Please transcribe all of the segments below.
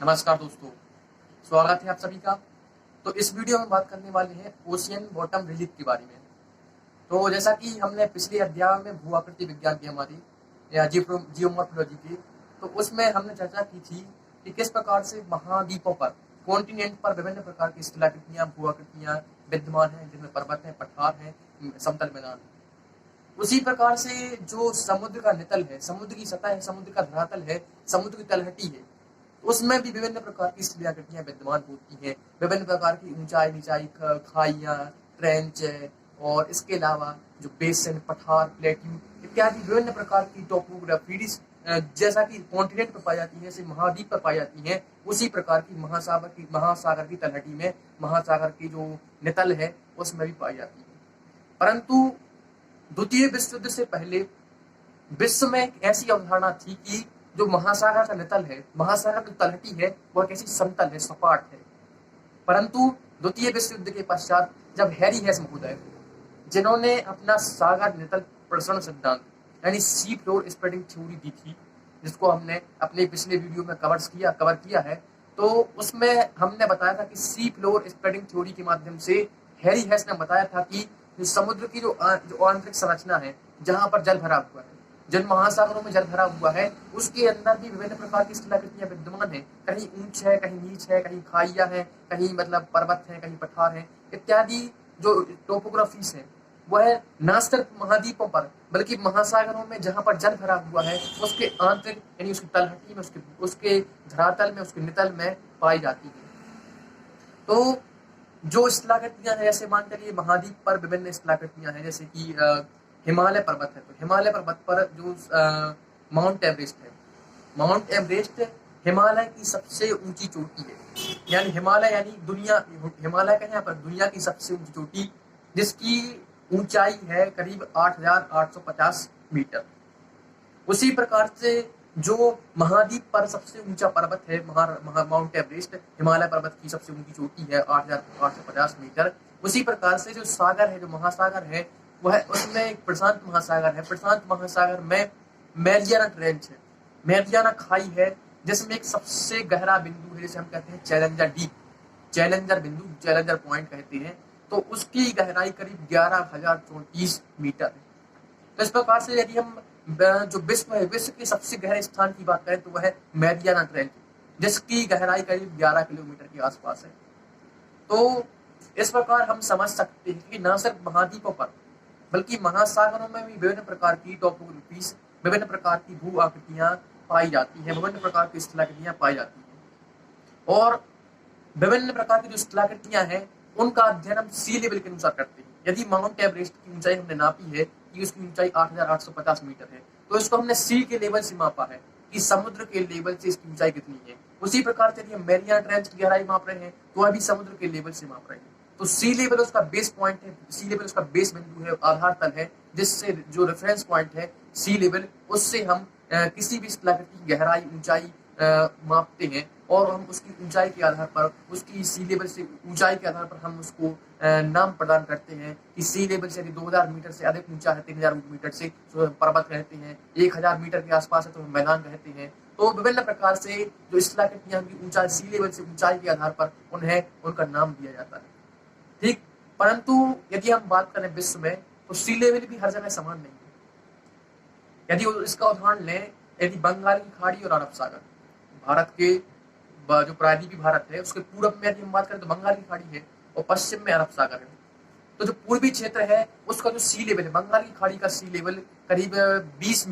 नमस्कार दोस्तों, स्वागत है आप सभी का। तो इस वीडियो में बात करने वाले हैं ओशियन बॉटम रिलीफ के बारे में। तो जैसा कि हमने पिछले अध्याय में भू-आकृति विज्ञान की हमारी या जियोमॉर्फोलॉजी की, तो उसमें हमने चर्चा की थी कि किस प्रकार से महाद्वीपों पर, कॉन्टिनेंट पर विभिन्न प्रकार की स्थलाकृतियां, भू-आकृतियां विद्यमान हैं, जिनमें पर्वत हैं, पठार हैं, समतल मैदान है। उसी प्रकार से जो समुद्र का नितल है, समुद्र की सतह है, समुद्र का धरातल है, समुद्र की तलहटी है, उसमें भी विभिन्न प्रकार की स्थलाकृतियां विद्यमान होती हैं। विभिन्न प्रकार की ऊंचाई नीचाई, खाइयां, ट्रेंच और इसके अलावा जो बेसिन, पठार, प्लेट्यू इत्यादि विभिन्न प्रकार की टोपोग्राफी जैसा कि कॉन्टिनेंट पर पाई जाती है, जैसे महाद्वीप पर पाई जाती है, उसी प्रकार की महासागर की तलहटी में, महासागर की जो नितल है उसमें भी पाई जाती है। परंतु द्वितीय विश्व युद्ध से पहले विश्व में एक ऐसी अवधारणा थी कि जो महासागर का नितल है, महासागर की तलहटी है, वह कैसी समतल है, सपाट है। परंतु द्वितीय विश्व युद्ध के पश्चात जब हैरी हेस महोदय, जिन्होंने अपना सागर नितल प्रसरण सिद्धांत यानी सी फ्लोर स्प्रेडिंग थ्योरी दी थी, जिसको हमने अपने पिछले वीडियो में कवर किया है, तो उसमें हमने बताया था कि सी फ्लोर स्प्रेडिंग थ्योरी के माध्यम से हैरी हेस ने बताया था कि समुद्र की जो आंतरिक संरचना है, जहां पर जल भरा हुआ है, जिन महासागरों में जल भरा हुआ है, उसके अंदर भी विभिन्न प्रकार की स्थलाकृतियां विद्यमान है। कहीं ऊंच है, कहीं नीच है, कहीं खाइयां है, कहीं मतलब पर्वत है, कहीं पठार है इत्यादि। जो टोपोग्राफीज है वह न सिर्फ महाद्वीपों पर बल्कि महासागरों में जहां पर जल भरा हुआ है उसके आंतरिक यानी उसकी तलहटी में, उसके धरातल में, उसके नितल में पाई जाती है। तो जो स्थलाकृतियां हैं, जैसे मान चलिए महाद्वीप पर विभिन्न स्थलाकृतियां हैं, जैसे कि हिमालय पर्वत है, तो हिमालय पर्वत पर जो माउंट एवरेस्ट है, माउंट एवरेस्ट हिमालय की सबसे ऊंची चोटी है। यानी हिमालय यानी हिमालय का यहाँ पर दुनिया की सबसे ऊंची चोटी, जिसकी ऊंचाई है करीब 8,850 मीटर। उसी प्रकार से जो महाद्वीप पर सबसे ऊंचा पर्वत है, माउंट एवरेस्ट हिमालय पर्वत की सबसे ऊंची चोटी है 8,850 मीटर। उसी प्रकार से जो सागर है, जो महासागर है, वह उसमें एक प्रशांत महासागर है। प्रशांत महासागर में मैरियाना ट्रेंच है, मैरियाना खाई है, जिसमें एक सबसे गहरा बिंदु है, जिसे हम कहते हैं चैलेंजर डीप, चैलेंजर बिंदु, चैलेंजर पॉइंट कहते हैं। तो उसकी गहराई करीब 11,034 मीटर है। तो इस प्रकार से यदि हम जो विश्व है, विश्व के सबसे गहरे स्थान की बात करें तो वह है मैरियाना ट्रेंच, जिसकी गहराई करीब 11 किलोमीटर के आसपास है। तो इस प्रकार हम समझ सकते हैं कि न सिर्फ महाद्वीपों पर बल्कि महासागरों में भी विभिन्न प्रकार की टोपोग्राफीज, विभिन्न प्रकार की भू आकृतियां पाई जाती हैं, विभिन्न प्रकार की स्थलाकृतियां पाई जाती हैं। और विभिन्न प्रकार की जो स्थलाकृतियां हैं उनका अध्ययन हम सी लेवल के अनुसार करते हैं। यदि माउंट एवरेस्ट की ऊंचाई हमने नापी है कि उसकी ऊंचाई 8,850 मीटर है, तो इसको हमने सी के लेवल से मापा है कि समुद्र के लेवल से इसकी ऊंचाई कितनी है। उसी प्रकार से यदि हम मैरियाना ट्रेंच की गहराई माप रहे हैं तो वह भी समुद्र के लेवल से माप रहे हैं। तो सी लेवल उसका बेस पॉइंट है, सी लेवल उसका बेस बिंदु है, आधार तल है, जिससे जो रेफरेंस पॉइंट है सी लेवल, उससे हम किसी भी स्थलाकृति की गहराई, ऊंचाई मापते हैं और हम उसकी ऊंचाई के आधार पर, उसकी सी लेवल से ऊंचाई के आधार पर हम उसको नाम प्रदान करते हैं कि सी लेवल से यदि 2,000 मीटर से अधिक ऊंचा है, 3,000 मीटर से तो पर्वत कहते हैं, 1,000 मीटर के आसपास है तो मैदान कहते हैं। तो विभिन्न प्रकार से जो स्थलाकृतियां की ऊंचाई, सी लेवल से ऊंचाई के आधार पर उन्हें उनका नाम दिया जाता है। ठीक, परंतु यदि हम बात करें विश्व में तो सी लेवल भी हर जगह समान नहीं है। यदि इसका उदाहरण लें, यदि बंगाल की खाड़ी और अरब सागर, भारत के जो प्रायद्वीपी भारत है उसके पूर्व में यदि हम बात करें तो बंगाल की खाड़ी है और पश्चिम में अरब सागर है। तो जो पूर्वी क्षेत्र है उसका जो सी लेवल है, बंगाल की खाड़ी का सी लेवल करीब 20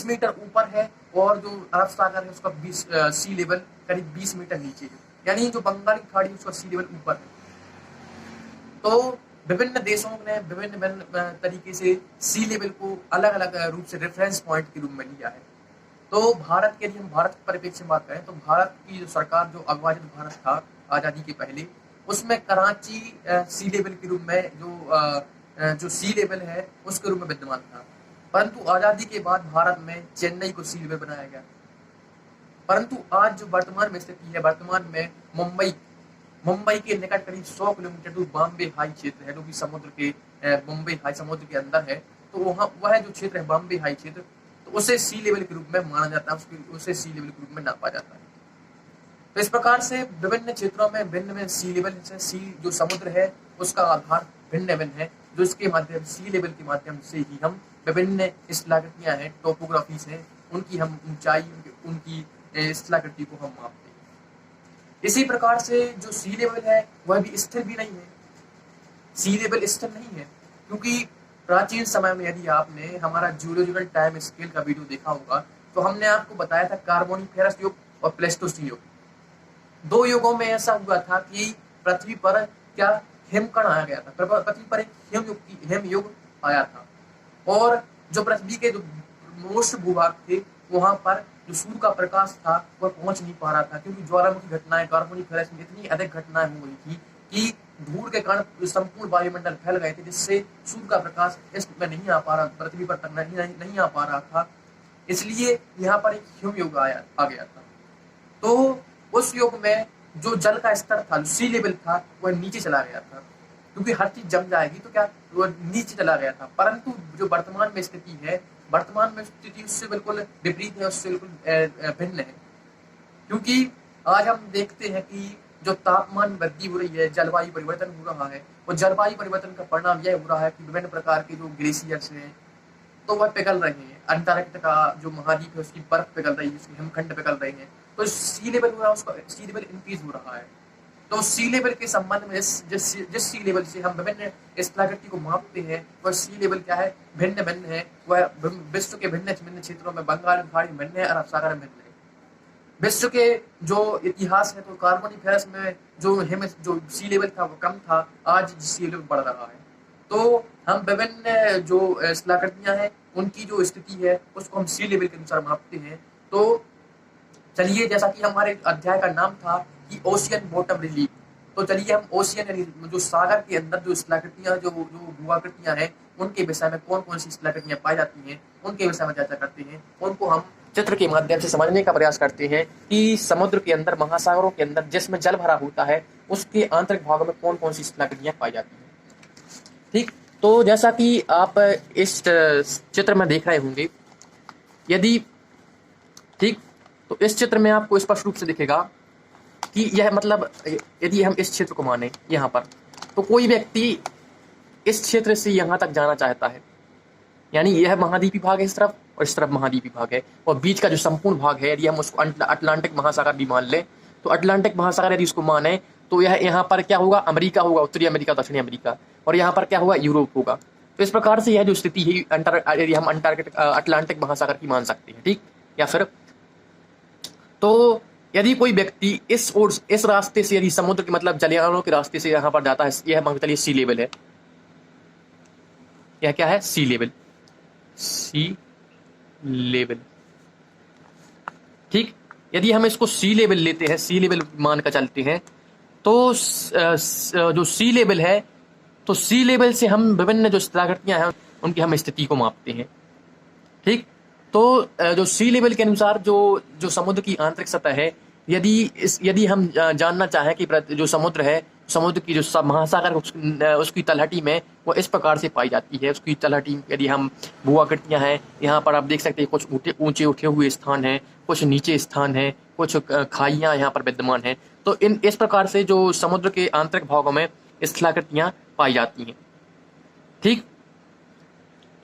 मीटर ऊपर है और जो अरब सागर है उसका सी लेवल करीब 20 मीटर नीचे है। यानी जो बंगाल की खाड़ी उसका सी लेवल ऊपर है। तो विभिन्न देशों ने विभिन्न तरीके से सी लेवल को अलग अलग रूप से रेफरेंस पॉइंट के रूप में लिया है। तो भारत के, यदि हम भारत के परिप्रेक्ष्य में बात करें तो भारत की जो सरकार, जो अविभाजित भारत था आज़ादी के पहले, उसमें कराची सी लेवल के रूप में जो सी लेवल है उसके रूप में विद्यमान था। परंतु आज़ादी के बाद भारत में चेन्नई को सी लेवल बनाया गया। परंतु आज जो वर्तमान में स्थिति है, वर्तमान में मुंबई के निकट करीब 100 किलोमीटर दूर बॉम्बे हाई क्षेत्र है, जो कि समुद्र के मुंबई हाई समुद्र के अंदर है। तो वहाँ वह जो क्षेत्र है बॉम्बे हाई क्षेत्र, तो उसे सी लेवल के रूप में माना जाता है, उसे सी लेवल के रूप में नापा जाता है। तो इस प्रकार से विभिन्न क्षेत्रों में भिन्न भिन्न सी लेवल से, सी जो समुद्र है उसका आधार भिन्न भिन्न है, जो इसके माध्यम सी लेवल के माध्यम से ही हम विभिन्न स्थलाकृतियां हैं, टोपोग्राफीज हैं, उनकी हम ऊंचाई, उनकी स्थलाकृति को हम मापते हैं। इसी प्रकार से जो सी लेवल है वह भी स्थिर भी नहीं है, सी लेवल स्थिर नहीं है, क्योंकि प्राचीन समय में यदि आपने हमारा जियोलॉजिकल टाइम स्केल का वीडियो देखा होगा तो हमने आपको बताया था कार्बोनिफेरस युग और प्लेस्टोसीन युग। 2 युगों में ऐसा हुआ था कि पृथ्वी पर क्या हिमकण आया गया था, पृथ्वी पर एक हिम युग आया था, और जो पृथ्वी के जो मोस्ट भूभाग थे वहां पर जो सूर्य का प्रकाश था वह पहुंच नहीं पा रहा था, क्योंकि ज्वालामुखी घटनाएं कार्बोनिफेरस में इतनी अधिक घटनाएं हो गई थी कि धूल के कारण संपूर्ण वायुमंडल फैल गए थे, जिससे सूर्य का प्रकाश इसमें नहीं आ पा रहा, पृथ्वी पर तक नहीं आ पा रहा था। इसलिए यहाँ पर एक हिम युग आ गया था। तो उस युग में जो जल का स्तर था, जो सी लेवल था, वह नीचे चला गया था, क्योंकि हर चीज जम जाएगी तो क्या वह नीचे चला गया था। परंतु जो वर्तमान में स्थिति है, वर्तमान में स्थिति उससे बिल्कुल विपरीत है, उससे बिल्कुल भिन्न है, क्योंकि आज हम देखते हैं कि जो तापमान वृद्धि हो रही है, जलवायु परिवर्तन हो रहा है, वो जलवायु परिवर्तन का परिणाम यह हो रहा है कि विभिन्न प्रकार के जो ग्लेशियर्स हैं तो वह पिघल रहे हैं। अंटार्कटिका जो महाद्वीप है उसकी बर्फ पिघल रही है, उसके हिमखंड पिघल रहे हैं, तो सी लेवल हो रहा है, उसका सी लेवल इंक्रीज हो रहा है। तो सी लेवल के संबंध में जिस सी लेवल से हम विभिन्न स्थलाकृति को मापते हैं वह सी लेवल क्या है, भिन्न भिन्न है। वह विश्व के भिन्न भिन्न क्षेत्रों में बंगाल की खाड़ी भिन्न है, अरब सागर में भिन्न है। विश्व के जो इतिहास है तो कार्बोनिफेरस में जो सी लेवल था वो कम था, आज सी लेवल बढ़ रहा है। तो हम विभिन्न जो स्थलाकृतियां हैं उनकी जो स्थिति है उसको हम सी लेवल के अनुसार मापते हैं। तो चलिए, जैसा कि हमारे अध्याय का नाम था कि ओशियन बॉटम रिलीफ, तो चलिए हम ओशियन यानी जो सागर के अंदर जो स्थलाकृतियां, जो भूआकृतियां हैं, उनके विषय में कौन कौन सी स्थलाकृतियां पाई जाती हैं उनके विषय में चर्चा करते हैं। उनको हम चित्र के माध्यम से समझने का प्रयास करते हैं कि समुद्र के अंदर, महासागरों के अंदर जिसमें जल भरा होता है उसके आंतरिक भागों में कौन कौन सी स्थलाकृतियां पाई जाती हैं। ठीक, तो जैसा कि आप इस चित्र में देख रहे होंगे, यदि ठीक, तो इस चित्र में आपको स्पष्ट रूप से दिखेगा कि यह मतलब यदि हम इस क्षेत्र को माने यहाँ पर, तो कोई व्यक्ति इस क्षेत्र से यहाँ तक जाना चाहता है, यानी यह महाद्वीपी भाग है इस तरफ और इस तरफ महाद्वीपी भाग है, और बीच का जो संपूर्ण भाग है यदि हम उसको अटलांटिक महासागर भी मान लें, तो अटलांटिक महासागर यदि उसको माने तो यह यहाँ पर क्या होगा, अमेरिका होगा, उत्तरी अमेरिका, दक्षिणी अमेरिका, और यहाँ पर क्या होगा, यूरोप होगा। तो इस प्रकार से यह जो स्थिति है यदि हम अटलांटिक महासागर की मान सकते हैं। ठीक, या फिर तो यदि कोई व्यक्ति इस रास्ते से, यदि समुद्र के मतलब जलयानों के रास्ते से यहाँ पर जाता है, यह मान के चलिए सी लेवल है, यह क्या है, सी लेवल, सी लेवल। ठीक, यदि हम इसको सी लेवल लेते हैं, सी लेवल मान कर चलते हैं, तो जो सी लेवल है, तो सी लेवल से हम विभिन्न जो स्थलाकृतियां हैं उनकी हम स्थिति को मापते हैं। ठीक, तो जो सी लेवल के अनुसार जो समुद्र की आंतरिक सतह है, यदि हम जानना चाहें कि जो समुद्र है, समुद्र की जो महासागर उसकी तलहटी में वो इस प्रकार से पाई जाती है। उसकी तलहटी यदि हम भूआकृतियां हैं, यहाँ पर आप देख सकते हैं कुछ ऊंचे उठे हुए स्थान हैं, कुछ नीचे स्थान हैं, कुछ खाइयां यहाँ पर विद्यमान हैं। तो इस प्रकार से जो समुद्र के आंतरिक भागों में स्थलाकृतियां पाई जाती हैं। ठीक,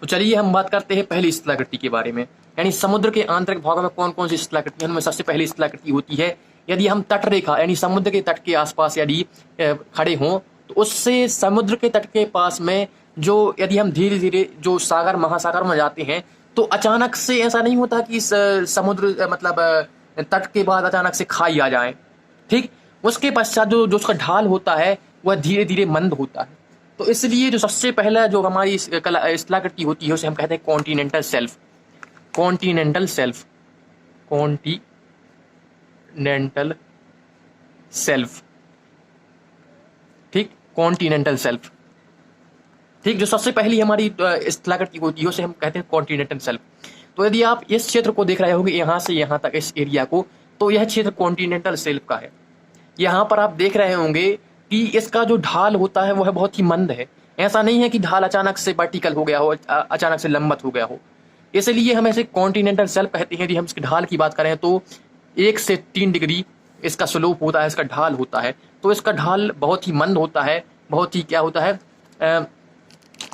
तो चलिए हम बात करते हैं पहली स्थलाकृति के बारे में, यानी समुद्र के आंतरिक भागों में कौन कौन सी स्थलाकृतियां, उनमें सबसे पहली स्थलाकृति होती है यदि हम तट रेखा यानी समुद्र के तट के आसपास यदि खड़े हों, तो उससे समुद्र के तट के पास में जो यदि हम धीरे धीरे जो सागर महासागर में जाते हैं, तो अचानक से ऐसा नहीं होता कि समुद्र मतलब तट के बाद अचानक से खाई आ जाए। ठीक, उसके पश्चात जो उसका ढाल होता है वह धीरे धीरे मंद होता है। तो इसलिए जो सबसे पहला जो हमारी स्थलाकृति होती है उसे हम कहते हैं continental self, continental self, continental self. ठीक, कॉन्टिनेंटल सेल्फ। ठीक, जो सबसे पहली हमारी स्थलाकृति होती है उसे हम कहते हैं कॉन्टिनेंटल सेल्फ। तो यदि आप इस क्षेत्र को देख रहे होंगे यहाँ से यहाँ तक, इस एरिया को, तो यह क्षेत्र कॉन्टिनेंटल सेल्फ का है। यहाँ पर आप देख रहे होंगे कि इसका जो ढाल होता है वह बहुत ही मंद है। ऐसा नहीं है कि ढाल अचानक से वर्टिकल हो गया हो, अचानक से लंबवत हो गया हो। इसलिए हम ऐसे कॉन्टिनेंटल सेल्फ कहते हैं। यदि हम इसकी ढाल की बात करें तो 1 से 3 डिग्री इसका स्लोप होता है, इसका ढाल होता है। तो इसका ढाल बहुत ही मंद होता है, बहुत ही क्या होता है,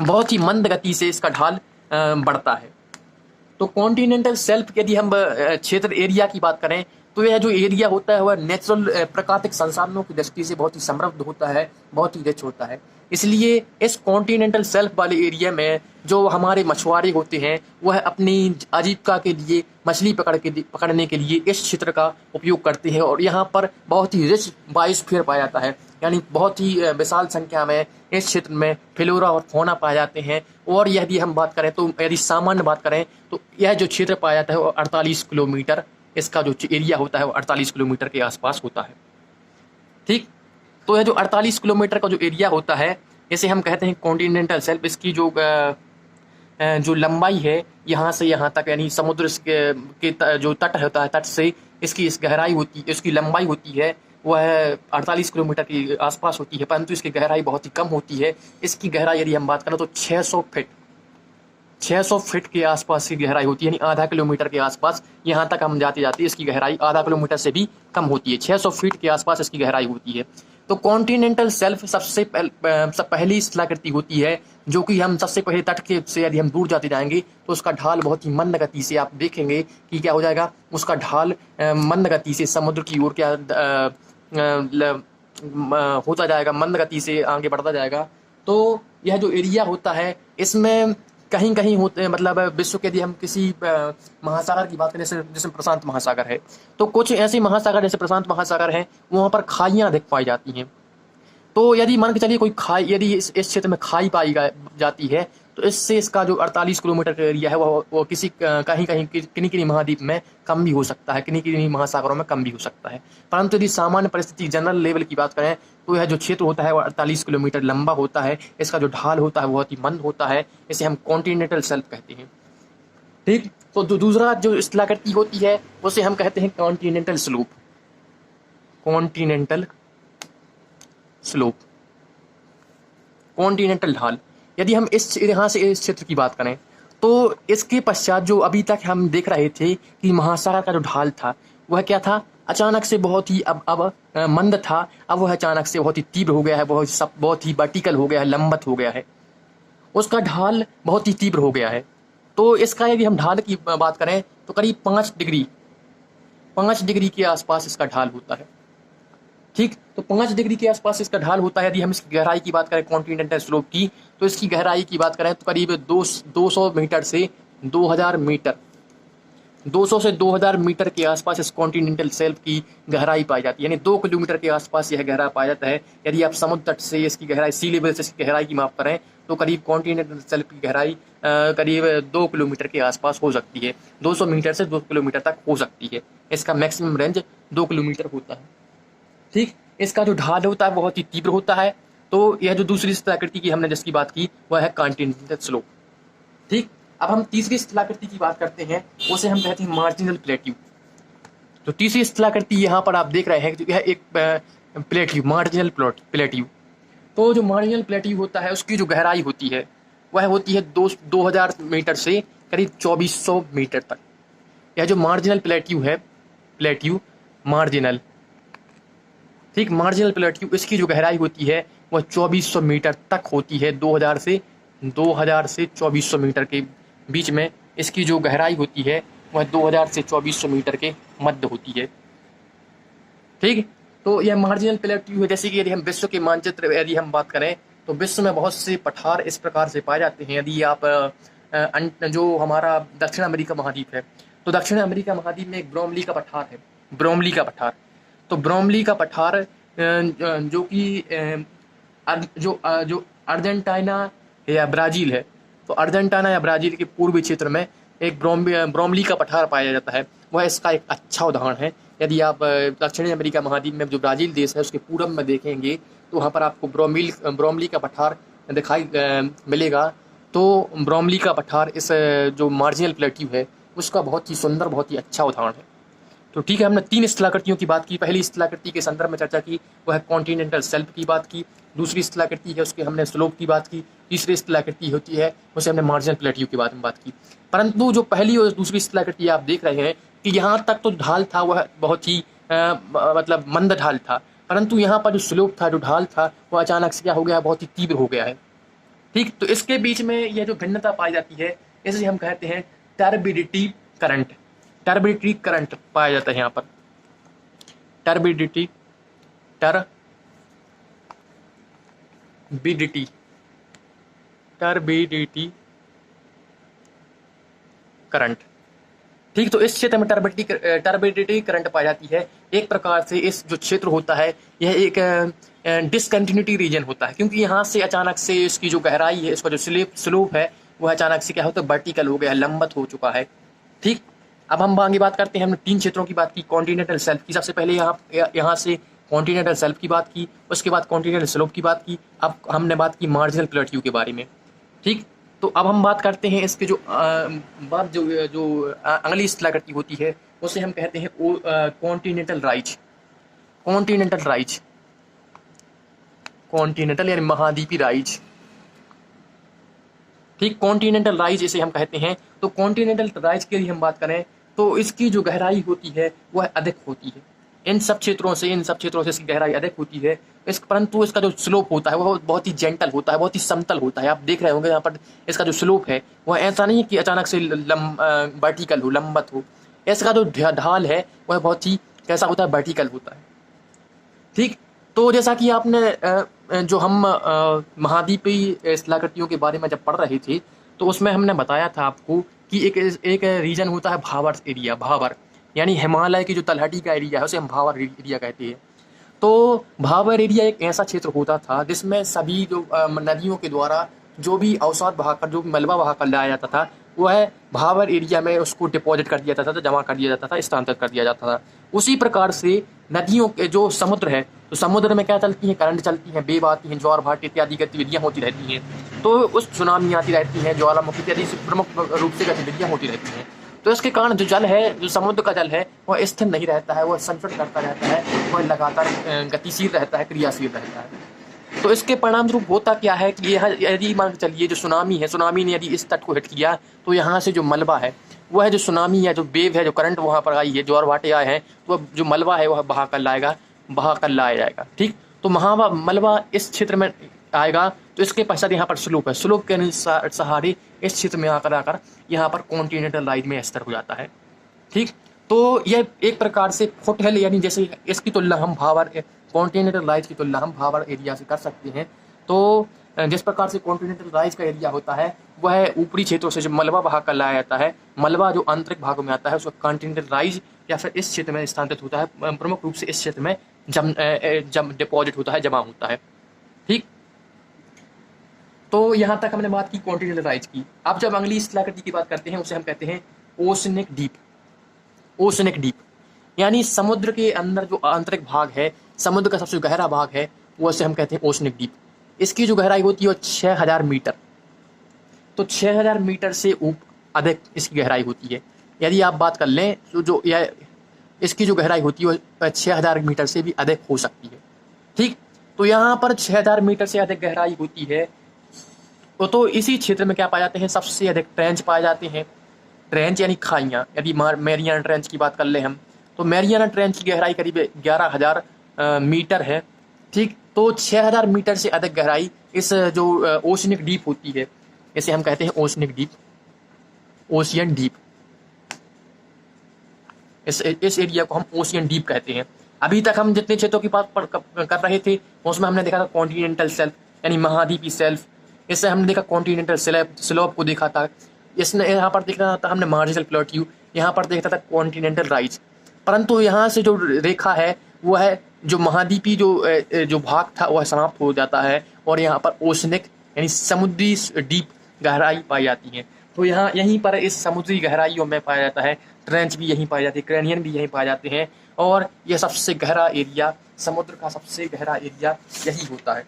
बहुत ही मंद गति से इसका ढाल बढ़ता है। तो कॉन्टिनेंटल शेल्फ यदि हम क्षेत्र एरिया की बात करें तो यह जो एरिया होता है वह नेचुरल प्राकृतिक संसाधनों की दृष्टि से बहुत ही समृद्ध होता है, बहुत ही रिच होता है। इसलिए इस कॉन्टिनेंटल शेल्फ वाले एरिया में जो हमारे मछुआरे होते हैं वह अपनी आजीविका के लिए मछली पकड़ने के लिए इस क्षेत्र का उपयोग करते हैं। और यहाँ पर बहुत ही रिच बायोस्फीयर पाया जाता है, यानी बहुत ही विशाल संख्या में इस क्षेत्र में फ्लोरा और फौना पाए जाते हैं। और यदि हम बात करें तो यदि सामान्य बात करें तो यह जो क्षेत्र पाया जाता है वो 48 किलोमीटर, इसका जो एरिया होता है वो 48 किलोमीटर के आसपास होता है। ठीक, तो यह जो 48 किलोमीटर का जो एरिया होता है इसे हम कहते हैं कॉन्टिनेंटल शेल्फ। इसकी जो लंबाई है यहाँ से यहाँ तक, यानी समुद्र के जो तट होता है, तट से इसकी इस गहराई होती है, इसकी लंबाई होती है वह 48 किलोमीटर के आसपास होती है, परंतु इसकी गहराई बहुत ही कम होती है। इसकी गहराई यदि हम बात करें तो 600 फीट के आसपास की गहराई होती है, यानी आधा किलोमीटर के आसपास। यहाँ तक हम जाते जाते इसकी गहराई आधा किलोमीटर से भी कम होती है, 600 फीट के आसपास इसकी गहराई होती है। तो कॉन्टिनेंटल शेल्फ सबसे पहली स्थलाकृति होती है जो कि हम सबसे पहले तट के से यदि हम दूर जाते जाएंगे तो उसका ढाल बहुत ही मंद गति से, आप देखेंगे कि क्या हो जाएगा, उसका ढाल मंद गति से समुद्र की ओर क्या होता जाएगा, मंद गति से आगे बढ़ता जाएगा। तो यह जो एरिया होता है इसमें कहीं कहीं होते हैं, मतलब विश्व के यदि हम किसी महासागर की बात करें, जैसे प्रशांत महासागर है, तो कुछ ऐसे महासागर जैसे प्रशांत महासागर हैं वहाँ पर खाइयाँ अधिक पाई जाती हैं। तो यदि मान के चलिए कोई खाई, यदि इस क्षेत्र में खाई पाई जाती है तो इससे इसका जो 48 किलोमीटर का एरिया है वो किसी कहीं कहीं किन्हीं किन्हीं महाद्वीप में कम भी हो सकता है, किन्हीं किन्हीं महासागरों में कम भी हो सकता है। परंतु यदि सामान्य परिस्थिति जनरल लेवल की बात करें तो यह जो क्षेत्र होता है वो 48 किलोमीटर लंबा होता है। इसका जो ढाल होता है बहुत ही मंद होता है, इसे हम कॉन्टिनेंटल शेल्फ कहते हैं। ठीक, तो दूसरा जो स्थलाकृति होती है उसे हम कहते हैं continental slope. Continental slope, continental ढाल। यदि हम यहाँ से इस क्षेत्र की बात करें तो इसके पश्चात जो अभी तक हम देख रहे थे कि महासागर का जो ढाल था वह क्या था, अचानक से बहुत ही अब मंद था, अब वह अचानक से बहुत ही तीव्र हो गया है, बहुत ही वर्टिकल हो गया है, लंबत हो गया है, उसका ढाल बहुत ही तीव्र हो गया है। तो इसका यदि हम ढाल की बात करें तो करीब 5 डिग्री के आसपास इसका ढाल होता है। ठीक, तो 5 डिग्री के आसपास इसका ढाल होता है। यदि हम इसकी गहराई की बात करें कॉन्टिनेंटल स्लोप की, तो इसकी गहराई की बात करें तो करीब 200 मीटर से 2000 मीटर, 200 से 2000 मीटर के आसपास इस कॉन्टिनेंटल शेल्फ की गहराई पाई जाती है, यानी 2 किलोमीटर के आसपास यह गहरा पाया जाता है। यदि आप समुद्र तट से इसकी गहराई, सी लेवल से इसकी गहराई की माप करें तो करीब कॉन्टिनेंटल शेल्फ की गहराई करीब 2 किलोमीटर के आसपास हो सकती है, 200 मीटर से 2 किलोमीटर तक हो सकती है। इसका मैक्सिमम रेंज 2 किलोमीटर होता है। ठीक, इसका जो ढाल होता है बहुत ही तीव्र होता है। तो यह जो दूसरी स्थलाकृति की हमने जिसकी बात की वह है कॉन्टिनेंटल स्लोप। ठीक, अब हम तीसरी स्थलाकृति की बात करते हैं, उसे हम कहते हैं मार्जिनल प्लेट्यू। तो तीसरी स्थलाकृति यहाँ पर आप देख रहे हैं कि यह एक प्लेट्यू, मार्जिनल प्लेट्यू। तो जो मार्जिनल प्लेट्यू होता है उसकी जो गहराई होती है वह होती है 2000 मीटर से करीब 2400 मीटर तक। यह जो मार्जिनल प्लेट्यू है, प्लेट्यू मार्जिनल, ठीक, मार्जिनल प्लेट्यू, इसकी जो गहराई होती है वह 2400 मीटर तक होती है। 2000 से 2400 मीटर के बीच में इसकी जो गहराई होती है वह 2000 से 2400 मीटर के मध्य होती है। ठीक, तो यह मार्जिनल प्लेट्यू है। जैसे कि यदि हम विश्व के मानचित्र यदि हम बात करें तो विश्व में बहुत से पठार इस प्रकार से पाए जाते हैं। यदि आप जो हमारा दक्षिण अमेरिका महाद्वीप है तो दक्षिण अमेरिका महाद्वीप में एक ब्रोमली का पठार है, ब्रोमली का पठार। तो ब्रोमली का पठार जो कि जो अर्जेंटीना या ब्राज़ील है, तो अर्जेंटीना या ब्राज़ील के पूर्वी क्षेत्र में एक ब्रोमली का पठार पाया जाता है, वह इसका एक अच्छा उदाहरण है। यदि आप दक्षिणी अमेरिका महाद्वीप में जो ब्राज़ील देश है उसके पूरब में देखेंगे तो वहाँ पर आपको ब्रोमली का पठार दिखाई मिलेगा। तो ब्रोमली का पठार इस जो मार्जिनल प्लेट्यू है उसका बहुत ही सुंदर, बहुत ही अच्छा उदाहरण है। तो ठीक है, हमने 3 स्थलाकृतियों की बात की। पहली स्थलाकृति के संदर्भ में चर्चा की, वह कॉन्टिनेंटल शेल्फ की बात की। दूसरी स्थलाकृति है उसके हमने स्लोप की बात की। तीसरी स्थलाकृति होती है उसे हमने मार्जिनल प्लेट्यू के बारे में बात की। परंतु जो पहली और दूसरी स्थलाकृति आप देख रहे हैं कि यहाँ तक तो ढाल था वह बहुत ही मतलब मंद ढाल था, परंतु यहाँ पर जो स्लोप था, जो ढाल था, वो अचानक से क्या हो गया, बहुत ही तीव्र हो गया है। ठीक, तो इसके बीच में यह जो भिन्नता पाई जाती है, इसे हम कहते हैं टर्बिडिटी करंट। टर्बिडिटी करंट पाया जाता है यहाँ पर, टर्बिडिटी टर्बिडिटी करंट। ठीक, तो इस क्षेत्र में टर्बिडिटी करंट पाई जाती है। एक प्रकार से इस जो क्षेत्र होता है, यह एक डिसकंटिन्यूटी रीजन होता है, क्योंकि यहाँ से अचानक से इसकी जो गहराई है, इसका जो स्लोप है, वह अचानक से क्या होता है, वर्टिकल हो गया, लंबवत हो चुका है। ठीक, अब हम आगे बात करते हैं। हमने 3 क्षेत्रों की बात की, कॉन्टिनेंटल शेल्फ की। सबसे पहले यहाँ से कॉन्टिनेंटल शेल्फ की बात की, उसके बाद कॉन्टिनेंटल स्लोप की बात की, अब हमने बात की मार्जिनल प्लेट्यू के बारे में। ठीक, तो अब हम बात करते हैं इसके जो अगली स्थलाकृति होती है, उसे हम कहते हैं कॉन्टिनेंटल राइज। कॉन्टिनेंटल यानी महाद्वीपी राइज। ठीक, कॉन्टिनेंटल राइज इसे हम कहते हैं। तो कॉन्टिनेंटल राइज के लिए हम बात करें तो इसकी जो गहराई होती है वह अधिक होती है। इन सब क्षेत्रों से इसकी गहराई अधिक होती है। परंतु इसका जो स्लोप होता है वह बहुत ही जेंटल होता है, बहुत ही समतल होता है। आप देख रहे होंगे यहाँ पर इसका जो स्लोप है वह ऐसा नहीं है कि अचानक से वर्टिकल हो, लंबवत हो। इसका जो ढाल है वह बहुत ही कैसा होता है, वर्टिकल होता है। ठीक, तो जैसा कि आपने जो हम महाद्वीपीय स्थलाकृतियों के बारे में जब पढ़ रहे थे, तो उसमें हमने बताया था आपको कि एक रीजन होता है भावर एरिया। भावर यानी हिमालय की जो तलहटी का एरिया है उसे हम भावर एरिया कहते हैं। तो भावर एरिया एक ऐसा क्षेत्र होता था जिसमें सभी जो नदियों के द्वारा जो भी अवसाद बहाकर, जो भी मलबा बहाकर लाया जाता था, वह भावर एरिया में उसको डिपॉजिट कर दिया जाता था, जमा कर दिया जाता था, स्थानांतरित कर दिया जाता था। उसी प्रकार से नदियों के जो समुद्र है, तो समुद्र में क्या चलती है, करंट चलती है, वेव आती हैं, ज्वार भाट इत्यादि गतिविधियाँ होती रहती हैं। तो उस सुनामी आती रहती है, ज्वालामुखी इत्यादि प्रमुख रूप से गतिविधियाँ होती रहती हैं। तो इसके कारण जो जल है, जो समुद्र का जल है, वह स्थिर नहीं रहता है, वह संचरण करता रहता है, वह लगातार गतिशील रहता है, क्रियाशील रहता है। तो इसके परिणाम रूप होता क्या है कि यह यदि मान के चलिए जो सुनामी है, सुनामी ने यदि इस तट को हिट किया, तो यहाँ से जो मलबा है, वह जो सुनामी है, जो वेव है, जो करंट वहाँ पर आई है, ज्वार भाटे आए हैं, तो जो मलबा है वह बहा कर लाया जाएगा। ठीक, तो मलबा इस क्षेत्र में आएगा, तो इसके पश्चात यहाँ पर स्लोप है, स्लोप के सहारे इस क्षेत्र में आकर यहाँ पर कॉन्टिनेंटल राइज में स्थिर हो जाता है। ठीक, तो यह एक प्रकार से फुट हिल, यानी जैसे इसकी तुलना हम भावर कॉन्टिनेंटल राइज की तुलना हम भावर एरिया से कर सकते हैं। तो जिस प्रकार से कॉन्टिनेंटल राइज का एरिया होता है वह ऊपरी क्षेत्रों से जो मलबा बहा कर लाया जाता है, मलबा जो आंतरिक भागों में आता है उसको कॉन्टिनेंटल राइज या फिर इस क्षेत्र में स्थानांतरित होता है, प्रमुख रूप से इस क्षेत्र में जम डिपॉजिट होता है, जमा होता है। ठीक, तो यहाँ तक हमने बात की कॉन्टिनेंटल राइज की। अब जब अगली स्थलाकृति की बात करते हैं उसे हम कहते हैं ओशनिक डीप। ओशनिक डीप यानी समुद्र के अंदर जो आंतरिक भाग है, समुद्र का सबसे गहरा भाग है, वो उसे हम कहते हैं ओशनिक डीप। इसकी जो गहराई होती है वो 6000 मीटर। तो 6000 मीटर से अधिक इसकी गहराई होती है। यदि आप बात कर लें तो इसकी जो गहराई होती है वो 6000 मीटर से भी अधिक हो सकती है। ठीक, तो यहाँ पर 6000 मीटर से अधिक गहराई होती है। तो इसी क्षेत्र में क्या पाए जाते हैं, सबसे अधिक ट्रेंच पाए जाते हैं। ट्रेंच यानी खाइयाँ। यदि मैरियाना ट्रेंच की बात कर ले हम, तो मैरियाना ट्रेंच की गहराई करीब 11000 मीटर है। ठीक, तो 6000 मीटर से अधिक गहराई इस जो ओशनिक डीप होती है, इसे हम कहते हैं ओशनिक डीप, ओशियन डीप। इस एरिया को हम ओशियन डीप कहते हैं। अभी तक हम जितने क्षेत्रों की बात कर रहे थे उसमें हमने देखा था कॉन्टिनेंटल शेल्फ यानी महाद्वीपीय शेल्फ, इससे हमने देखा कॉन्टिनेंटल स्लोप को देखा था, इसने यहाँ पर देखा था हमने मार्जिनल प्लेट्यू, यहाँ पर देखा था कॉन्टिनेंटल राइज। परंतु यहाँ से जो रेखा है वो है जो महाद्वीपी जो भाग था वह समाप्त हो जाता है और यहाँ पर ओशनिक यानी समुद्री डीप गहराई पाई जाती है। तो यहाँ यहीं पर इस समुद्री गहराइयों में पाया जाता है, ट्रेंच भी यहीं पाए जाते हैं, क्रैनियन भी यहीं पाए जाते हैं, और यह सबसे गहरा एरिया, समुद्र का सबसे गहरा एरिया यही होता है।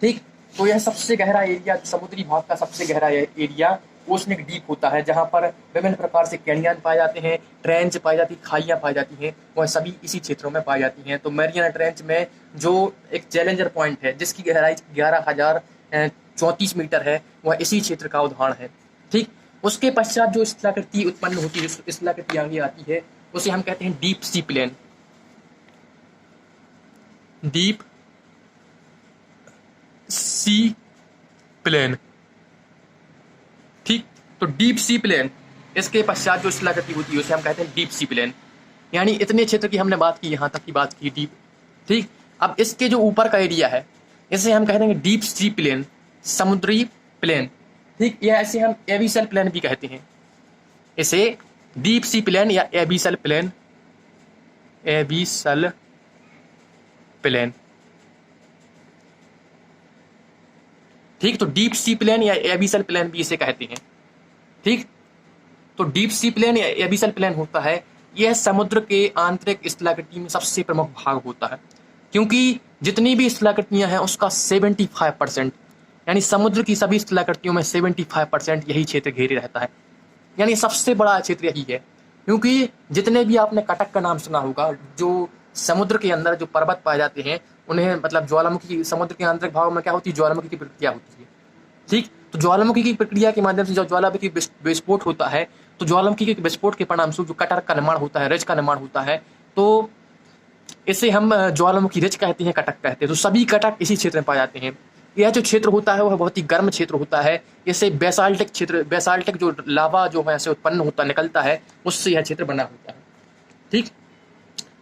ठीक, तो यह सबसे गहरा एरिया, समुद्री भाग का सबसे गहरा एरिया ओशनिक डीप होता है, जहाँ पर विभिन्न प्रकार से कैनियन पाए जाते हैं, ट्रेंच पाई जाती है, खाइयाँ पाई जाती हैं, वह सभी इसी क्षेत्रों में पाई जाती हैं। तो मैरियाना ट्रेंच में जो एक चैलेंजर पॉइंट है जिसकी गहराई 11034 मीटर है, वह इसी क्षेत्र का उदाहरण है। ठीक, उसके पश्चात जो स्थलाकृति उत्पन्न होती है, स्थलाकृति आगे आती है, उसे हम कहते हैं deep sea plane. Deep sea plane. ठीक, तो डीप सी प्लेन, इसके पश्चात जो स्थलाकृति होती है उसे हम कहते हैं डीप सी प्लेन। यानी इतने क्षेत्र की हमने बात की, यहां तक की बात की डीप। ठीक, अब इसके जो ऊपर का एरिया है इसे हम कह देंगे डीप सी प्लेन, समुद्री प्लेन। ठीक, या ऐसे हम एबिसल प्लेन भी कहते हैं, इसे डीप सी प्लेन या एबिसल प्लेन, एबिसल प्लेन। ठीक, तो डीप सी प्लेन या एबिसल प्लेन भी इसे कहते हैं। ठीक, तो डीप सी प्लेन या एबिसल प्लेन होता है, यह समुद्र के आंतरिक स्थलाकृति में सबसे प्रमुख भाग होता है, क्योंकि जितनी भी स्थलाकृतियां हैं उसका 75%, यानी समुद्र की सभी स्थलाकृतियों में 75% यही क्षेत्र घेरे रहता है। यानी सबसे बड़ा क्षेत्र यही है, क्योंकि जितने भी आपने कटक का नाम सुना होगा, जो समुद्र के अंदर जो पर्वत पाए जाते हैं उन्हें मतलब ज्वालामुखी, समुद्र के आंतरिक भाग में क्या होती है, ज्वालामुखी की प्रक्रिया होती है। ठीक, तो ज्वालामुखी की प्रक्रिया के माध्यम से जब ज्वालामुखी विस्फोट होता है तो ज्वालामुखी के विस्फोट के परिणाम स्वरूप जो कटक का निर्माण होता है, रिज का निर्माण होता है, तो इसे हम ज्वालामुखी रिज कहते हैं, कटक कहते हैं। तो सभी कटक इसी क्षेत्र में पाए जाते हैं। यह जो क्षेत्र होता है वह बहुत ही गर्म क्षेत्र होता है। इसे बेसाल्टिक क्षेत्र, बेसाल्टिक जो लावा जो है ऐसे उत्पन्न होता निकलता है, उससे यह क्षेत्र बना होता है। ठीक,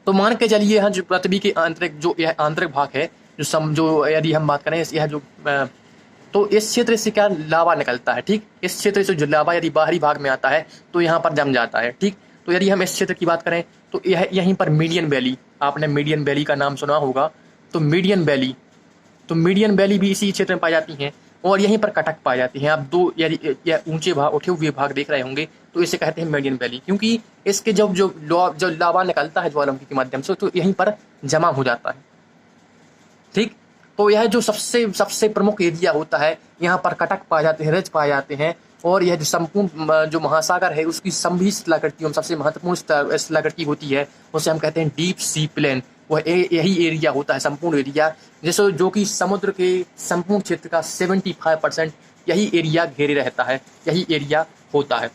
तो मान के चलिए यहाँ जो पृथ्वी के आंतरिक जो यह आंतरिक भाग है, जो यदि हम बात करें यह जो तो इस क्षेत्र से क्या लावा निकलता है। ठीक, इस क्षेत्र से जो लावा यदि बाहरी भाग में आता है तो यहाँ पर जम जाता है। ठीक, तो यदि हम इस क्षेत्र की बात करें तो यह यहीं पर मीडियन वैली, आपने मीडियन वैली का नाम सुना होगा, तो मीडियन वैली भी इसी क्षेत्र में पाई जाती हैं, और यहीं पर कटक पाई जाती हैं। आप दो यदि यह ऊंचे भाग, उठे हुए भाग देख रहे होंगे तो इसे कहते हैं मीडियन वैली, क्योंकि इसके जब जो लावा निकलता है ज्वालामुखी के माध्यम से तो यहीं पर जमा हो जाता है। ठीक, तो यह जो सबसे प्रमुख एरिया होता है, यहाँ पर कटक पाए जाते हैं, रिज पाए जाते हैं, और यह जो संपूर्ण जो महासागर है उसकी सभी स्थलाकृतियों में सबसे महत्वपूर्ण स्थलाकृति होती है, उसे हम कहते हैं डीप सी प्लेन। वह यही एरिया होता है, संपूर्ण एरिया, जैसे जो कि समुद्र के संपूर्ण क्षेत्र का 75% यही एरिया घेरे रहता है, यही एरिया होता है।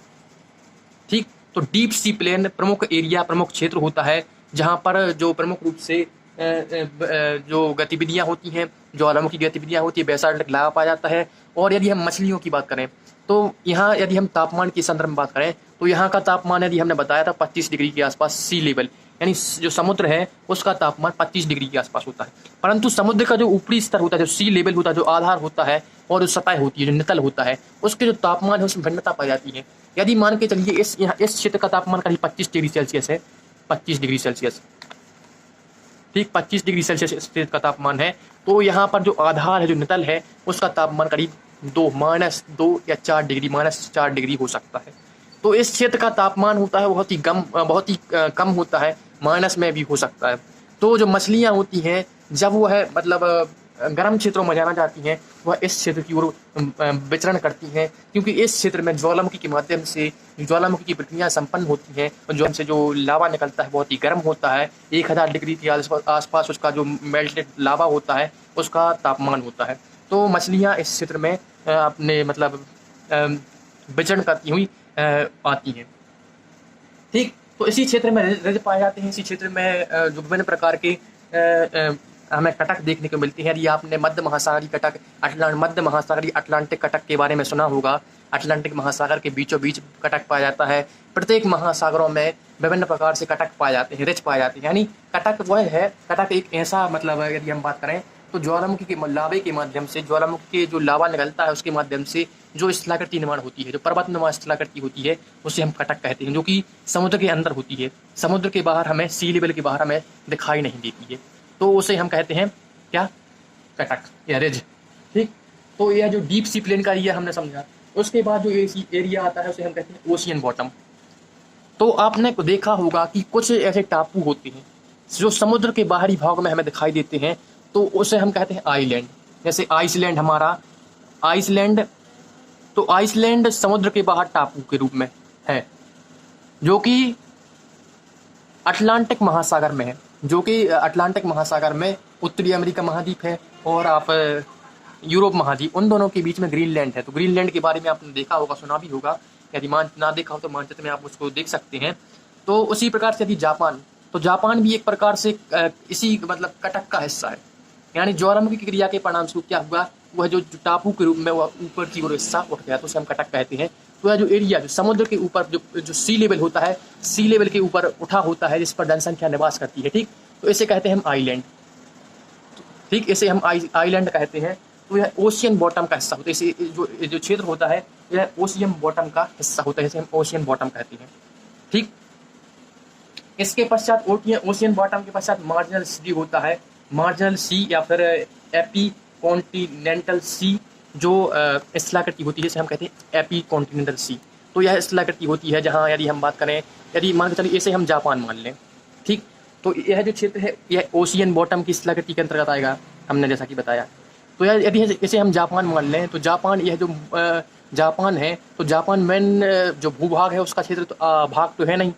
ठीक, तो डीप सी प्लेन प्रमुख एरिया, प्रमुख क्षेत्र होता है, जहाँ पर जो प्रमुख रूप से जो गतिविधियां होती हैं, ज्वालामुखी गतिविधियां होती है, बेसाल्टिक लावा पाया जाता है। और यदि हम मछलियों की बात करें तो यहाँ यदि हम तापमान के संदर्भ में बात करें तो यहाँ का तापमान यदि हमने बताया था 25 डिग्री के आसपास सी लेवल, यानी जो समुद्र है उसका तापमान 25 डिग्री के आसपास होता है। परंतु समुद्र का जो ऊपरी स्तर होता है, जो सी लेवल होता है, जो आधार होता है, और जो सतह होती है, जो नितल होता है, उसके जो तापमान है उसमें भिन्नता पाई जाती है। यदि मान के चलिए इस क्षेत्र का तापमान करीब 25 डिग्री सेल्सियस है, 25 डिग्री सेल्सियस। ठीक, 25 डिग्री सेल्सियस इस क्षेत्र का तापमान है, तो यहाँ पर जो आधार है, जो नितल है, उसका तापमान करीब -2 या 4 डिग्री, -4 डिग्री हो सकता है। तो इस क्षेत्र का तापमान होता है बहुत ही कम होता है, माइनस में भी हो सकता है। तो जो मछलियाँ होती हैं जब वह मतलब गर्म क्षेत्रों में जाना चाहती हैं, वह इस क्षेत्र की ओर विचरण करती हैं, क्योंकि इस क्षेत्र में ज्वालामुखी के माध्यम से ज्वालामुखी की प्रक्रिया संपन्न होती हैं, और जो लावा निकलता है बहुत ही गर्म होता है। 1000 डिग्री के आसपास उसका जो मेल्टेड लावा होता है उसका तापमान होता है। तो मछलियाँ इस क्षेत्र में अपने मतलब विचरण करती हुई आती हैं। ठीक, तो इसी क्षेत्र में रिज पाए जाते हैं। इसी क्षेत्र में जो विभिन्न प्रकार के हमें कटक देखने को मिलती है। यदि आपने मध्य महासागरीय अटलांटिक कटक के बारे में सुना होगा, अटलांटिक महासागर के बीचों बीच कटक पाया जाता है। प्रत्येक महासागरों में विभिन्न प्रकार से कटक पाए जाते हैं, रिच पाए जाते हैं। यानी कटक वह है, कटक एक ऐसा मतलब यदि हम बात करें तो ज्वालामुखी के लावे के माध्यम से, ज्वालामुखी के जो लावा निकलता है उसके माध्यम से जो स्थलाकृति निर्माण होती है, जो पर्वतनुमा स्थलाकृति होती है, उसे हम कटक कहते हैं, जो कि समुद्र के अंदर होती है। समुद्र के बाहर हमें, सी लेवल के बाहर हमें दिखाई नहीं देती है, तो उसे हम कहते हैं क्या, कटक या रिज। ठीक, तो यह जो डीप सी प्लेन का एरिया हमने समझा। उसके बाद जो एरिया आता है उसे हम कहते हैं ओशियन बॉटम। तो आपने देखा होगा कि कुछ ऐसे टापू होते हैं जो समुद्र के बाहरी भाग में हमें दिखाई देते हैं, तो उसे हम कहते हैं आइलैंड। जैसे आइसलैंड, हमारा आइसलैंड, तो आइसलैंड समुद्र के बाहर टापू के रूप में है, जो कि अटलांटिक महासागर में है, जो कि अटलांटिक महासागर में उत्तरी अमेरिका महाद्वीप है और आप यूरोप महाद्वीप, उन दोनों के बीच में ग्रीनलैंड है। तो ग्रीनलैंड के बारे में आपने देखा होगा, सुना भी होगा, यदि ना देखा हो तो मानचित्र में आप उसको देख सकते हैं। तो उसी प्रकार से यदि जापान, तो जापान भी एक प्रकार से इसी मतलब कटक का हिस्सा है। यानी ज्वालामुखी की क्रिया के परिणाम स्वरूप क्या हुआ, वह जो टापू के रूप में वह ऊपर की ओर हिस्सा उठ गया, तो उसे हम कटक कहते हैं। तो यह जो एरिया जो समुद्र के ऊपर जो सी लेवल होता है, सी लेवल के ऊपर उठा होता है, जिस पर जनसंख्या निवास करती है, ठीक, तो इसे कहते हैं हम आइलैंड। ठीक, इसे हम आइलैंड कहते हैं। तो यह ओशियन बॉटम का हिस्सा होता है। इसे जो क्षेत्र होता है, यह ओशियन बॉटम का हिस्सा होता है, इसे हम ओशियन बॉटम कहते हैं। ठीक, इसके पश्चात ओशियन बॉटम के पश्चात मार्जिनल सी होता है। मार्जिनल सी या फिर एपी कॉन्टिनेंटल सी, जो स्थलाकृति होती है, इसे हम कहते हैं एपी कॉन्टिनेंटल सी। तो यह स्थलाकृति होती है जहाँ यदि हम बात करें, यदि मान के चलिए इसे हम जापान मान लें, ठीक, तो यह जो क्षेत्र है यह ओशियन बॉटम की स्थलाकृति के अंतर्गत आएगा, हमने जैसा कि बताया। तो यदि इसे हम जापान मान लें, तो जापान, यह जो जापान है, तो जापान मेन जो भूभाग है उसका क्षेत्र तो भाग तो है नहीं।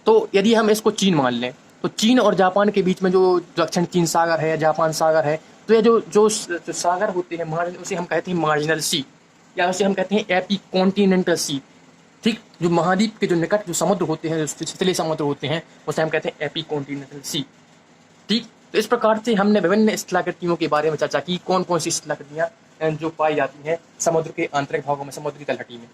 तो यदि हम इसको चीन मान लें, तो चीन और जापान के बीच में जो दक्षिण चीन सागर है या जापान सागर है, तो ये जो सागर होते हैं मार्जिन, उसे हम कहते हैं मार्जिनल सी, या उसे हम कहते हैं एपी कॉन्टिनेंटल सी। ठीक, जो महाद्वीप के जो निकट जो समुद्र होते हैं, जो छिछले समुद्र होते हैं, उसे हम कहते हैं एपी कॉन्टिनेंटल सी। ठीक, तो इस प्रकार से हमने विभिन्न स्थलाकृतियों के बारे में चर्चा की, कौन कौन सी स्थलाकृतियाँ जो पाई जाती हैं समुद्र के आंतरिक भागों में, समुद्र की तलहटी में।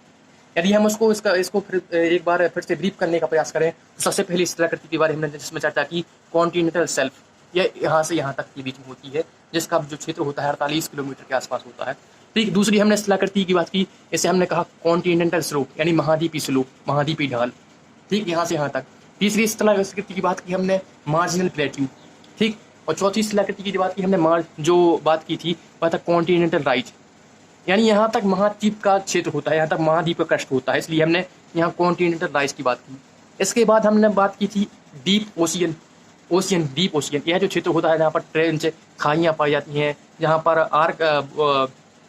यदि हम इसको फिर एक बार फिर से ब्रीफ करने का प्रयास करें, तो सबसे पहली स्थलाकृति के बारे में हमने जिसमें चर्चा की, कॉन्टिनेंटल शेल्फ, यह यहाँ से यहाँ तक के बीच में होती है, जिसका जो क्षेत्र होता है 48 किलोमीटर के आसपास होता है। ठीक, दूसरी हमने स्थलाकृति की बात की, इसे हमने कहा कॉन्टिनेंटल स्लोप, यानी महाद्वीपी स्लोप, महाद्वीपी ढाल। ठीक, यहाँ से यहाँ तक। तीसरी स्थलाकृति की बात की हमने मार्जिनल प्लेट्यू। ठीक, और चौथी स्थलाकृति की बात की हमने जो बात की थी वह था कॉन्टिनेंटल राइज, यानी यहाँ तक महाद्वीप का क्षेत्र होता है, यहाँ तक महाद्वीप का कष्ट होता है, इसलिए हमने यहाँ कॉन्टिनेंटल राइज की बात की। इसके बाद हमने बात की थी डीप ओशियन, डीप ओशियन, यह जो क्षेत्र होता है जहाँ पर ट्रेंच खाइयाँ पाई जाती हैं, जहाँ पर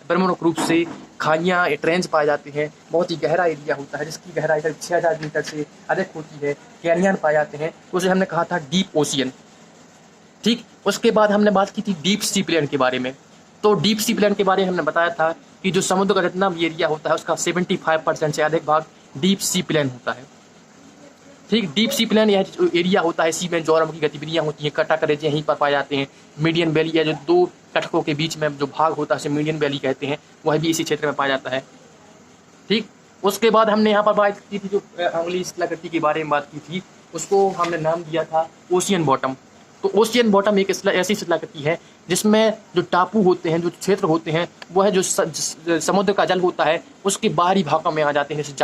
प्रमुख रूप से खाइयाँ ट्रेंच पाए जाते हैं, बहुत ही गहरा एरिया होता है जिसकी गहराई 6000 मीटर से अधिक होती है, कैनियन पाए जाते हैं, उसे हमने कहा था डीप ओशियन। ठीक, उसके बाद हमने बात की थी डीप सी प्लेन के बारे में। तो डीप सी प्लेन के बारे में हमने बताया था कि जो समुद्र का जितना भी एरिया होता है उसका 75% से अधिक भाग डीप सी प्लेन होता है। ठीक, डीप सी प्लेन यह जो एरिया होता है, इसी में ज्वालामुखी गतिविधियां होती हैं, कटक रेज यहीं पर पाए जाते हैं। मीडियन वैली या जो दो कटकों के बीच में जो भाग होता है उसे मीडियन वैली कहते हैं, वह भी इसी क्षेत्र में पाया जाता है। ठीक, उसके बाद हमने यहाँ पर बात की थी, जो अगली स्थलाकृति के बारे में बात की थी, उसको हमने नाम दिया था ओशियन बॉटम। तो ओशियन बॉटम एक ऐसी स्थलाकृति है जिसमें जो टापू होते हैं, जो क्षेत्र होते हैं, वह जो समुद्र का जल होता है उसके बाहरी भागों में आ जाते हैं, जैसे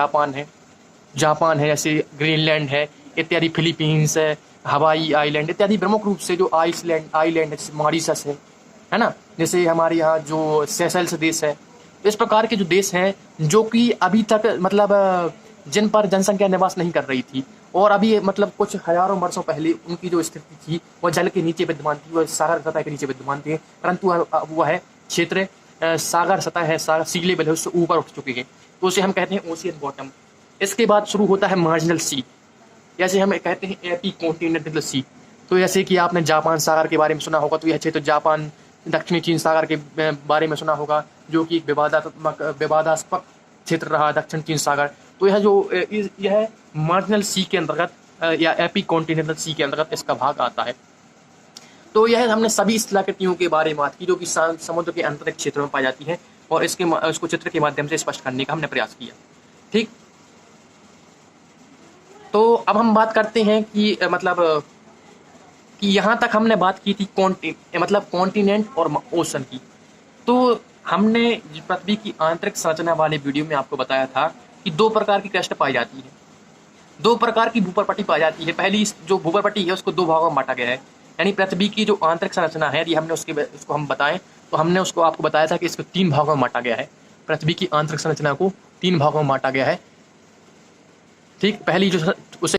जापान है, जैसे ग्रीनलैंड है इत्यादि, फिलीपींस है, हवाई आइलैंड इत्यादि, प्रमुख रूप से जो आइलैंड जैसे मॉरिशस है ना, जैसे हमारे यहाँ जो सेशल्स देश है। इस प्रकार के जो देश हैं जो कि अभी तक मतलब जिन पर जनसंख्या निवास नहीं कर रही थी, और अभी मतलब कुछ हजारों वर्षों पहले उनकी जो स्थिति थी वह जल के नीचे विद्यमान थी, वह सागर सतह के नीचे विद्यमान थे, परंतु वह क्षेत्र सागर सतह है, सागर सी लेवल है, उससे ऊपर उठ चुके हैं, तो उसे हम कहते हैं ओशियन बॉटम। इसके बाद शुरू होता है मार्जिनल सी, जैसे हम कहते हैं एपी कॉन्टिनेंटल सी। तो जैसे कि आपने जापान सागर के बारे में सुना होगा, तो यह क्षेत्र जापान दक्षिणी चीन सागर के बारे में सुना होगा, जो कि एक विवादास्पद क्षेत्र रहा दक्षिण चीन सागर। तो यह मार्जिनल सी के अंतर्गत या एपी कॉन्टिनेंटल सी के अंतर्गत इसका भाग आता है। तो यह हमने सभी स्थलाकृतियों के बारे में बात की जो कि समुद्र के आंतरिक क्षेत्र में पाई जाती है, और इसको चित्र के माध्यम से स्पष्ट करने का हमने प्रयास किया। ठीक, तो अब हम बात करते हैं कि मतलब कि यहाँ तक हमने बात की थी कॉन्टिनेंट और ओशन की। तो हमने पृथ्वी की आंतरिक संरचना वाले वीडियो में आपको बताया था कि दो प्रकार की क्रस्ट पाई जाती है, दो प्रकार की भूपरपट्टी पाई जाती है। पहली जो भूपरपट्टी है उसको दो भागों में बांटा गया है, यानी पृथ्वी की जो आंतरिक संरचना है, यदि हमने उसको हम बताएं तो हमने उसको आपको बताया था कि इसको 3 भागों में बांटा गया है। पृथ्वी की आंतरिक संरचना को 3 भागों में बांटा गया है। ठीक, पहली जो उसे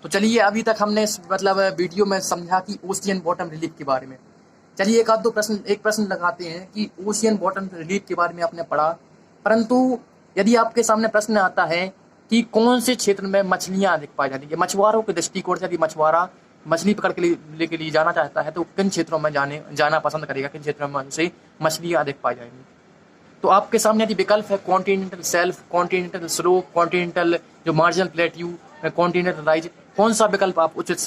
तो चलिए, अभी तक हमने मतलब वीडियो में समझा कि ओशियन बॉटम रिलीफ के बारे में। चलिए एक प्रश्न लगाते हैं कि ओशियन बॉटम रिलीफ के बारे में आपने पढ़ा, परंतु यदि आपके सामने प्रश्न आता है कि कौन से क्षेत्र में मछलियां अधिक पाई जाती है, मछुआरों के दृष्टिकोण से यदि मछुआरा मछली पकड़ के लिए जाना चाहता है तो किन क्षेत्रों में जाना पसंद करेगा, किन क्षेत्रों में उनसे मछलियां अधिक पाई जाएंगी। तो आपके सामने यदि विकल्प है continental self, continental slope, continental जो मार्जिनल प्लेट्यू, कॉन्टिनेंटल राइज, कौन सा विकल्प आप उचित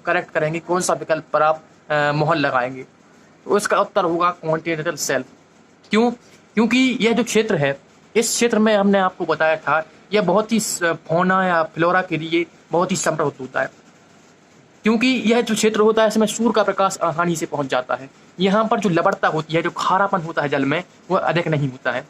करेक्ट करेंगे, कौन सा विकल्प पर आप मोहर लगाएंगे? तो इसका उत्तर होगा कॉन्टिनेंटल सेल्फ। क्यों? क्योंकि यह जो क्षेत्र है, इस क्षेत्र में हमने आपको बताया था यह बहुत ही फौना या फ्लोरा के लिए बहुत ही समृद्ध होता है, क्योंकि यह जो क्षेत्र होता है इसमें सूर्य का प्रकाश आसानी से पहुंच जाता है। यहाँ पर जो लवणता होती है, जो खारापन होता है जल में, वह अधिक नहीं होता है।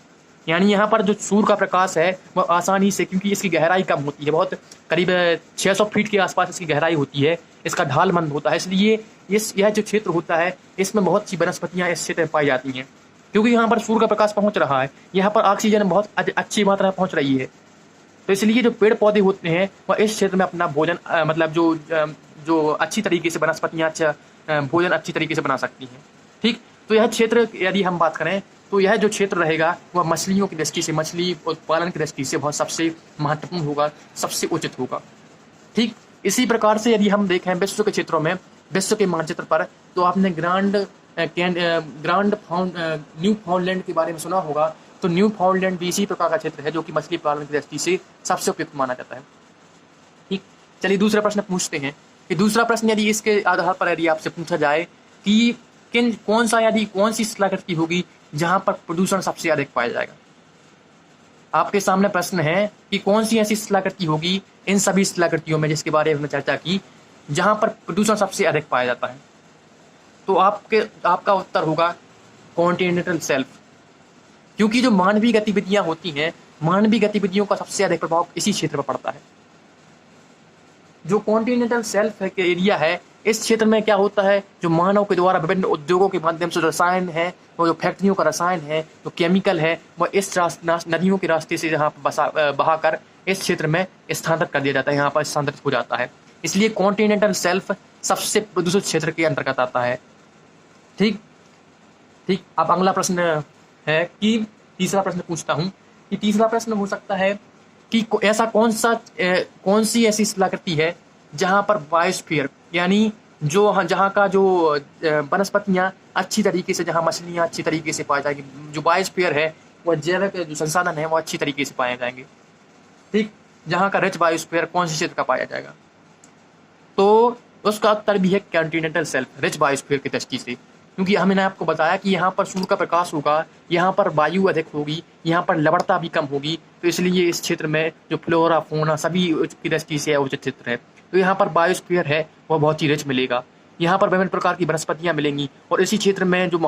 यानी यहाँ पर जो सूर्य का प्रकाश है वह आसानी से, क्योंकि इसकी गहराई कम होती है, बहुत करीब 600 फीट के आसपास इसकी गहराई होती है, इसका ढाल मंद होता है, इसलिए यह जो क्षेत्र होता है इसमें बहुत सी वनस्पतियाँ इस क्षेत्र में पाई जाती हैं। क्योंकि यहाँ पर सूर्य का प्रकाश पहुँच रहा है, यहाँ पर ऑक्सीजन बहुत अच्छी मात्रा में पहुँच रही है, तो इसलिए जो पेड़ पौधे होते हैं वह इस क्षेत्र में अपना भोजन मतलब जो अच्छी तरीके से वनस्पतियाँ भोजन अच्छी तरीके से बना सकती हैं। ठीक, तो यह क्षेत्र यदि हम बात करें तो यह जो क्षेत्र रहेगा वह मछलियों की दृष्टि से, मछली उत्पादन की दृष्टि से बहुत सबसे महत्वपूर्ण होगा, सबसे उचित होगा। ठीक, इसी प्रकार से यदि हम देखें विश्व के क्षेत्रों में, विश्व के मानचित्र पर, तो आपने न्यू फाउंडलैंड के बारे में सुना होगा। तो न्यू फाउंडलैंड भी इसी प्रकार का क्षेत्र है जो कि मछली पालन की दृष्टि से सबसे उपयुक्त माना जाता है। ठीक, चलिए दूसरा प्रश्न पूछते हैं कि दूसरा प्रश्न यदि इसके आधार पर यदि आपसे पूछा जाए कि कौन सी स्थलाकृति होगी जहां पर प्रदूषण सबसे अधिक पाया जाएगा। आपके सामने प्रश्न है कि कौन सी ऐसी स्थलाकृति होगी इन सभी स्थलाकृतियों में जिसके बारे में हमने चर्चा की जहां पर प्रदूषण सबसे अधिक पाया जाता है। तो आपका उत्तर होगा कॉन्टिनेंटल सेल्फ, क्योंकि जो मानवीय गतिविधियां होती हैं, मानवीय गतिविधियों का सबसे अधिक प्रभाव इसी क्षेत्र पर पड़ता है। जो कॉन्टिनेंटल सेल्फ के एरिया है, इस क्षेत्र में क्या होता है, जो मानव के द्वारा विभिन्न उद्योगों के माध्यम से रसायन है, वो जो फैक्ट्रियों का रसायन है, जो केमिकल है, वह इस नदियों के रास्ते से जहाँ बहाकर इस क्षेत्र में स्थानांतरित कर दिया जाता है, यहाँ पर स्थानांतरित हो जाता है। इसलिए कॉन्टिनेंटल सेल्फ सबसे प्रदूषित क्षेत्र के अंतर्गत आता है। ठीक, अब अगला प्रश्न है कि तीसरा प्रश्न पूछता हूँ कि तीसरा प्रश्न हो सकता है कि ऐसा कौन सी ऐसी स्थलाकृति है जहां पर बायोस्फीयर, यानी जहां का जो वनस्पतियां अच्छी तरीके से, जहां मछलियां अच्छी तरीके से पाई जाएंगी, जो बायोस्फीयर है वह जैविक जो संसाधन है वो अच्छी तरीके से पाए जाएंगे। ठीक, जहां का रिच बायोस्फीयर कौन से क्षेत्र का पाया जाएगा? तो उसका उत्तर भी है कॉन्टिनेंटल सेल्फ, रिच बायोस्फीयर की दृष्टि से, क्योंकि हमने आपको बताया कि यहाँ पर सूर्य का प्रकाश होगा, यहाँ पर वायु अधिक होगी, यहाँ पर लवणता भी कम होगी, तो इसलिए इस क्षेत्र में जो फ्लोरा फौना सभी की दृष्टि से उचित क्षेत्र है। तो यहाँ पर बायोस्फीयर है वह बहुत ही रिच मिलेगा, यहाँ पर विभिन्न प्रकार की वनस्पतियाँ मिलेंगी, और इसी क्षेत्र में जो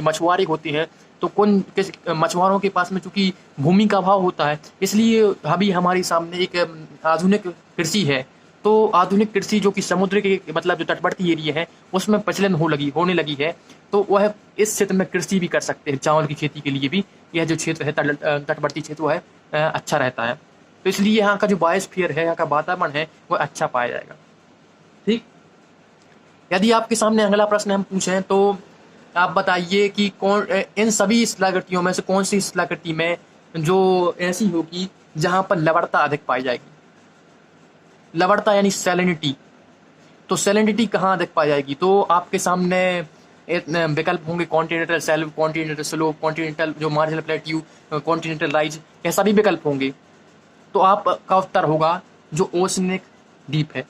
मछुआरे होते हैं, तो किस मछुआरों के पास में चूंकि भूमि का अभाव होता है, इसलिए अभी हमारे सामने एक आधुनिक कृषि है। तो आधुनिक कृषि जो कि समुद्र के मतलब जो तटवर्ती एरिया है उसमें प्रचलन होने लगी है, तो वह इस क्षेत्र में कृषि भी कर सकते हैं। चावल की खेती के लिए भी यह जो क्षेत्र है तटवर्ती क्षेत्र वह अच्छा रहता है, तो इसलिए यहाँ का जो बायोस्फीयर है, यहाँ का वातावरण है वह अच्छा पाया जाएगा। ठीक, यदि आपके सामने अगला प्रश्न हम पूछें तो आप बताइए कि इन सभी स्थलाकृतियों में से कौन सी स्थलाकृति में जो ऐसी होगी जहाँ पर लवणता अधिक पाई जाएगी। लवणता यानी सैलिनिटी, तो सैलिनिटी कहाँ अधिक पाई जाएगी? तो आपके सामने विकल्प होंगे continental self, continental slope, continental जो मार्जिनल प्लेट्यू, कॉन्टिनेंटल राइज, यह सभी विकल्प होंगे। तो आपका उत्तर होगा जो ओशनिक डीप है,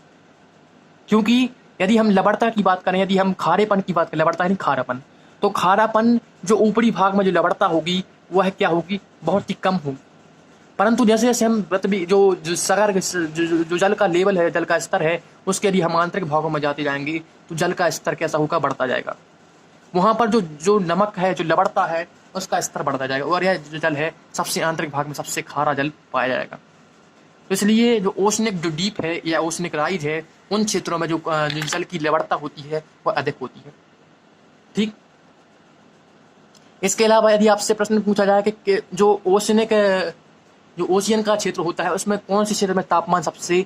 क्योंकि यदि हम लवणता की बात करें, यदि हम खारेपन की बात करें, लवणता यानी खारापन, तो खारापन जो ऊपरी भाग में जो लवणता होगी वह क्या होगी, बहुत ही कम होगी। परंतु जैसे जैसे हम जो सागर जो जल का लेवल है, जल का स्तर है, उसके यदि हम आंतरिक भागों में जाते जाएंगे तो जल का स्तर कैसा होगा, बढ़ता जाएगा। वहाँ पर जो नमक है, जो लवणता है, उसका स्तर बढ़ता जाएगा, और यह जो जल है सबसे आंतरिक भाग में सबसे खारा जल पाया जाएगा। तो इसलिए जो ओशनिक जो डीप है या ओशनिक राइज है, उन क्षेत्रों में जो जल की लवणता होती है वह अधिक होती है। ठीक, इसके अलावा यदि आपसे प्रश्न पूछा जाए कि जो ओशियन का क्षेत्र होता है उसमें कौन से क्षेत्र में तापमान सबसे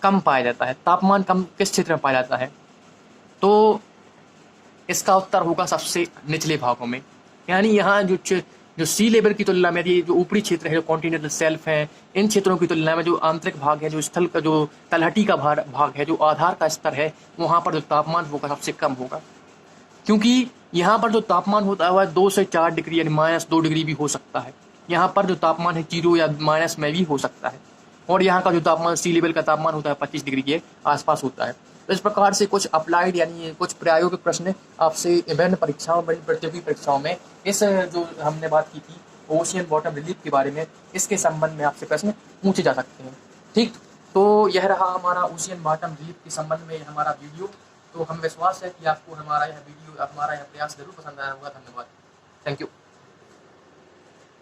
कम पाया जाता है? तापमान कम किस क्षेत्र में पाया जाता है? तो इसका उत्तर होगा सबसे निचले भागों में। यानी यहाँ जो सी लेवल की तुलना में यदि जो ऊपरी क्षेत्र है, जो कॉन्टिनेंटल शेल्फ है, इन क्षेत्रों की तुलना में जो आंतरिक भाग है, जो स्थल का जो तलहटी का भाग है, जो आधार का स्तर है, वहाँ पर जो तापमान होगा सबसे कम होगा। क्योंकि यहाँ पर जो तापमान होता है वह 2 से 4 डिग्री यानी -2 डिग्री भी हो सकता है। यहाँ पर जो तापमान है 0 या माइनस में भी हो सकता है। और यहाँ का जो तापमान सी लेवल का तापमान होता है 25 डिग्री के आसपास होता है। तो इस प्रकार से कुछ अप्लाइड यानी कुछ प्रायोगिक प्रश्न आपसे विभिन्न परीक्षाओं में, प्रतियोगी परीक्षाओं में इस जो हमने बात की थी ओशियन बॉटम रिलीफ के बारे में, इसके संबंध में आपसे प्रश्न पूछे जा सकते हैं। ठीक, तो यह रहा हमारा ओशियन बॉटम रिलीफ के संबंध में हमारा वीडियो। तो हमें विश्वास है कि आपको हमारा यह प्रयास जरूर पसंद आया होगा। धन्यवाद। Thank you.